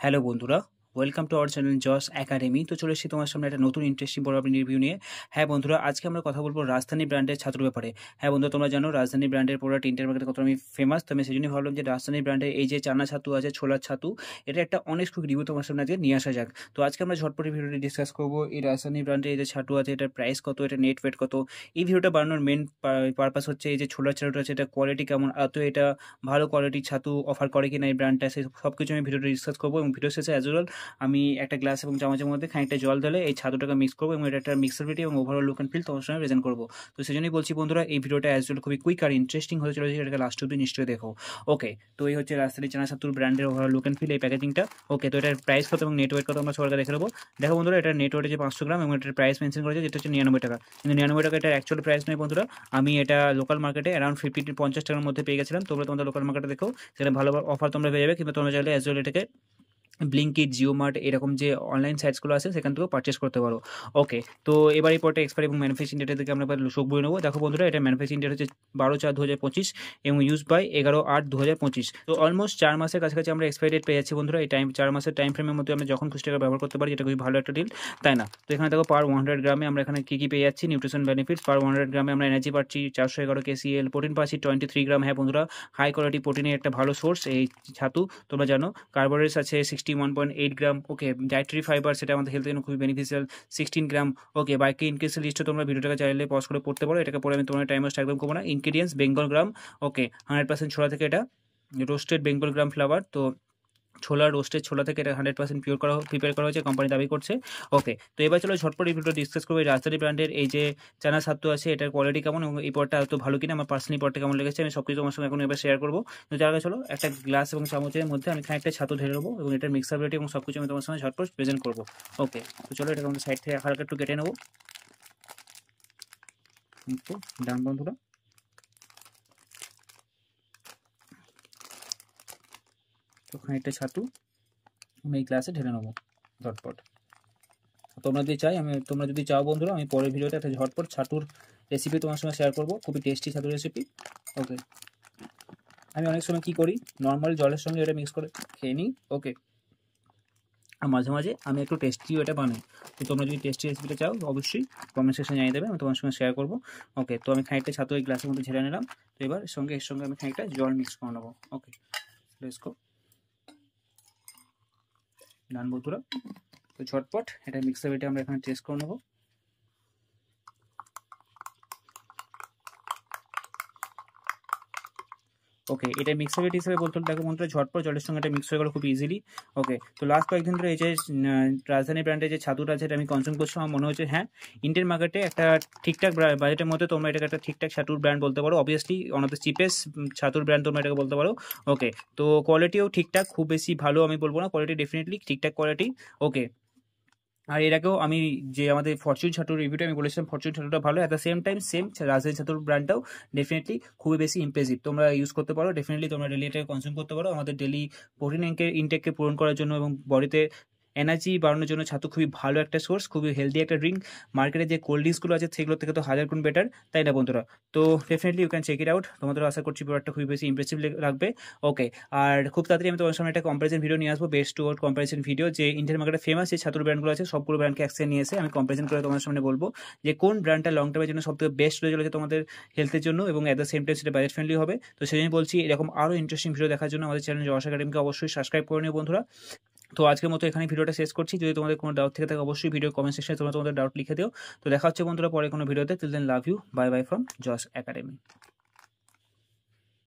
Hello বন্ধুরা, welcome to our channel জস academy. তো চলে এসেছি তোমার সামনে একটা নতুন ইন্টারেস্টিং বড় রিভিউ নিয়ে। হ্যাঁ বন্ধুরা, আজকে আমরা কথা বলবো রাজধানী ব্র্যান্ডের ছাতুর ব্যাপারে। হ্যাঁ বন্ধুরা, তোমরা জানো রাজধানী ব্র্যান্ডের প্রোডাক্ট ইন্টার মার্কেটে কত আমি ফেমাস। তো আমি সেই জন্যই ভাবলাম যে রাজধানী ব্র্যান্ডের এই যে চানা ছাতু আছে, ছোলার ছাতু, এটা একটা অনেক রিভিউ তোমার সামনে আজকে নিয়ে আসা যাক। তো আজকে আমরা ঝটপট ভিডিওটি ডিসকাস করবো এই রাজধানী ব্র্যান্ডের এই যে ছাতু আছে, এটার প্রাইস কত, এটা নেট ওয়েট কত। এই ভিডিওটা বানানোর মেন পারপাস হচ্ছে এই যে ছোলার ছাতুটা আছে, এটা কোয়ালিটি কেমন, এত এটা ভালো কোয়ালিটির ছাতু অফার করে কিনা এই ব্র্যান্ডটা, সেই সব কিছু আমি ভিডিওটা ডিসকাস করবো। এবং ভিডিও শেষে অ্যাজ ওয়েল আমি একটা গ্লাস এবং চামচের মধ্যে খানিকটা জল ঢেলে এই ছাতুটাকে মিক্স করবো এবং এটা একটা মিক্সাবিলিটি এবং ওভারঅল লুক অ্যান্ড ফিল তোমার সঙ্গে প্রেজেন্ট করবো। তো সেই জন্যই বলছি বন্ধুরা, এই ভিডিওটা অ্যাজ ওয়েল খুবই কুইক আর ইন্টারেস্টিং হতে চলেছে, এটাকে লাস্ট অব্দি নিশ্চয়ই দেখো। ওকে, তো এই হচ্ছে রাজধানী চানা ছাতুর ব্র্যান্ডের ওভারঅল লুক অ্যান্ড ফিল, এই প্যাকেজিংটা। ওকে, তো এটার প্রাইস কত এবং নেট ওয়েট কত আমরা সবাইকে দেখে দেবো। দেখো বন্ধুরা, এটার নেট ওয়েট যে 500 গ্রাম এবং এটার প্রাইস মেনশন করেছে যেটা হচ্ছে 99 টাকা। কিন্তু 99 টাকা এটার অ্যাকচুয়াল প্রাইস নয় বন্ধুরা। আমি এটা লোকাল মার্কেটে অ্যারাউন্ড 50 টাকার মধ্যে পেয়ে গেছিলাম। তোমরা তোমাদের লোকাল মার্কেটে দেখো, সেটা ভালো অফার তোমরা পেয়ে যাবে। কিন্তু তোমরা চাইলে অ্যাজ ওয়েল এটাকে ব্লিঙ্কিট, জিও মার্ট এরকম যে অনলাইন সাইটসগুলো আছে সেখান থেকেও পারচেস করতে পারো। ওকে, তো এবার এই পরটা এক্সপায়ার এবং ম্যানুফ্যাকচারিং ডেটা থেকে আমরা চোখ বই নেবো। দেখো বন্ধুরা, এটা ম্যানুফ্যাকচারিং ডেট হচ্ছে 12/4/2025 এবং ইউজ বাই 11/8/2025। তো অলমোস্ট 4 মাসের কাছাকাছি আমরা এক্সপায়ারি ডেট পেয়ে যাচ্ছি বন্ধুরা। এই 4 মাসের টাইম ফ্রেমের মধ্যে আমরা যখন খুশি টাকা ব্যবহার করতে পারি, এটা খুবই ভালো একটা ডিল, তাই না? তো এখানে দেখো পার 100 গ্রামে আমরা এখানে কী পেয়ে যাচ্ছি, নিউট্রিশন বেনিফিটস। পার 100 গ্রামে আমরা এনার্জি পাচ্ছি 411 KCl, প্রোটিন পাচ্ছি 23 গ্রাম। হ্যাঁ বন্ধুরা, হাই কোয়ালিটি প্রোটিনের একটা ভালো সোর্স এই ছাতু, তোমরা জানো। কার্বোহাইড্রেটস আছে 61.8 গ্রাম। ওকে, ডায়েটারি ফাইবার, সেটা আমাদের হেলথের জন্য খুবই বেনিফিশিয়াল, 16 গ্রাম। ওকে, বাকি ইনগ্রিডিয়েন্টস লিস্টে তোমরা ভিডিওটাকে চাইলে পজ করে পড়তে পারো, এটাকে পরে আমি তোমার টাইম ওয়েস্ট একদম করবো না। ইনগ্রিডিয়েন্টস বেঙ্গল গ্রাম। ওকে, 100% ছোলা থেকে এটা রোস্টেড বেঙ্গল গ্রাম ফ্লাওয়ার। তো ছোলা, রোস্টেড ছোলা থেকে এটা 100% প্রিপেয়ার করা হয়েছে, কোম্পানি দাবি করছে। ওকে, তো এবার চলো ঝটপট এই ভিডিও ডিসকাস করবো এই রাজধানী ব্র্যান্ডের এই যে চানা ছাতু আছে, এটার কোয়ালিটি কেমন এবং এই পরটা এত ভালো কিনা, আমার পার্সোনালি পরটা কেমন লেগেছে, আমি সব কিছু তোমার সঙ্গে এখন এবার শেয়ার করবো। তো যার আগে চলো একটা গ্লাস এবং চামচের মধ্যে আমি খানিকটা ছাতু ঢেলে নেবো এবং এটার মিক্সাবিলিটি এবং সব কিছু আমি তোমার সঙ্গে ঝটপট প্রেজেন্ট করবো। ওকে, তো চলো এটাকে আমাদের সাইড থেকে হালকা একটু কেটে নেবো। একটু ডান বন্ধুরা, তো খানিকটা ছাতু আমি এই গ্লাসে ঢেলে নেবো ঝটপট। তোমরা যদি চাও বন্ধুরা, আমি পরের ভিডিওতে একটা ঝটপট ছাতুর রেসিপি তোমার সঙ্গে শেয়ার করবো, খুবই টেস্টি ছাতুর রেসিপি। ওকে, আমি অনেক সময় কী করি, নর্মাল জলের সঙ্গে এটা মিক্স করে খেয়ে নিই। ওকে, আর মাঝে মাঝে আমি একটু টেস্টিও এটা বানাই। তো তোমরা যদি টেস্টি রেসিপিটা চাও অবশ্যই কমেন্ট সেকশনে জানিয়ে দেবে, আমি তোমার সঙ্গে শেয়ার করবো। ওকে, তো আমি খানিকটা ছাতু এই গ্লাসের মধ্যে ঝেড়ে নিলাম। তো এবার এর সঙ্গে আমি খানিকটা জল মিক্স করে নেবো। ওকে, লেটস গো। ডান বন্ধুরা, তো ঝটপট এটা মিক্সারটা আমরা এখানে টেস্ট করে নেবো। ওকে, এটা মিক্সারেট হিসেবে বলতে দেখো বন্ধুরা, ঝটপট জলের সঙ্গে এটা মিক্স হয়ে গেলো খুব ইজিলি। ওকে, তো লাস্ট কয়েকদিন ধরে এই যে রাজধানী ব্র্যান্ডের যে ছাতুটা আছে এটা আমি কনজিউম করছি, আমার মনে হচ্ছে হ্যাঁ ইন্ডিয়ান মার্কেটে একটা ঠিকঠাক বাজেটের মধ্যে তোমরা এটাকে একটা ঠিকঠাক ছাতুর ব্র্যান্ড বলতে পারো। Obviously one of the cheapest ছাতুর ব্র্যান্ড তোমরা এটাকে বলতে পারো। ওকে, তো কোয়ালিটিও ঠিকঠাক, খুব বেশি ভালো আমি বলবো না, কোয়ালিটি ডেফিনেটলি ঠিকঠাক কোয়ালিটি। ওকে, আর এর আগেও আমি যে আমাদের ফরচুন ছাতুর রিভিউটা আমি বলেছিলাম, ফরচুন ছাতুটা ভালো, at the same time same রাজধানী ছাতুর ব্র্যান্ডটাও ডেফিনেটলি খুবই বেশি ইমপ্রেসিভ, তোমরা ইউজ করতে পারো। ডেফিনেটলি তোমরা ডেলি এটাকে কনজিউম করতে পারো আমাদের ডেলি প্রোটিন ইনটেককে পূরণ করার জন্য এবং বডিতে এনার্জি বাড়ানোর জন্য ছাতু খুবই ভালো একটা সোর্স, খুবই হেলদি একটা ড্রিঙ্ক। মার্কেটে যে কোল্ড ড্রিঙ্কসগুলো আছে সেগুলো থেকে তো 1000 গুণ বেটার, তাই না বন্ধুরা? তো definitely you can check it out, তোমাদের আশা করছি প্রোডাক্টটা খুবই বেশি ইমপ্রেসিভ লাগবে। ওকে, আর খুব তাড়াতাড়ি আমি তোমার সামনে একটা কম্পারিজন ভিডিও নিয়ে আসবো, বেস্ট টু কম্পারিজন ভিডিও, যে ইন্ডিয়ান মার্কেটে ফেমাস যে ছাতুর ব্র্যান্ডগুলো আছে সবগুলো ব্র্যান্ডকে একসাথে নিয়ে এসে আমি কম্পারিজন করে তোমার সামনে বলবো যে কোন ব্র্যান্ডটা লং টার্মের জন্য সবথেকে বেস্ট হয়ে চলেছে তোমাদের হেলথের জন্য এবং অ্যাট দ্য সেম টাইম সেটা বাজেট ফ্রেন্ডলি হবে। তো সেই জন্য বলছি এরকম আরও ইন্টারেস্টিং ভিডিও দেখার জন্য আমাদের চ্যানেল জশ একাডেমিকে অবশ্যই সাবস্ক্রাইব করে নিও বন্ধুরা। তো আজকের মতো এখানে ভিডিওটা শেষ করছি, যদি তোমাদের কোনো ডাউট থেকে থাকে অবশ্যই ভিডিও কমেন্ট সেকশনে তোমরা তোমাদের ডাউট লিখে দিও। তো দেখা হচ্ছে বন্ধুরা পরে কোনো ভিডিওতে, till then love you, bye bye from জস একাডেমি।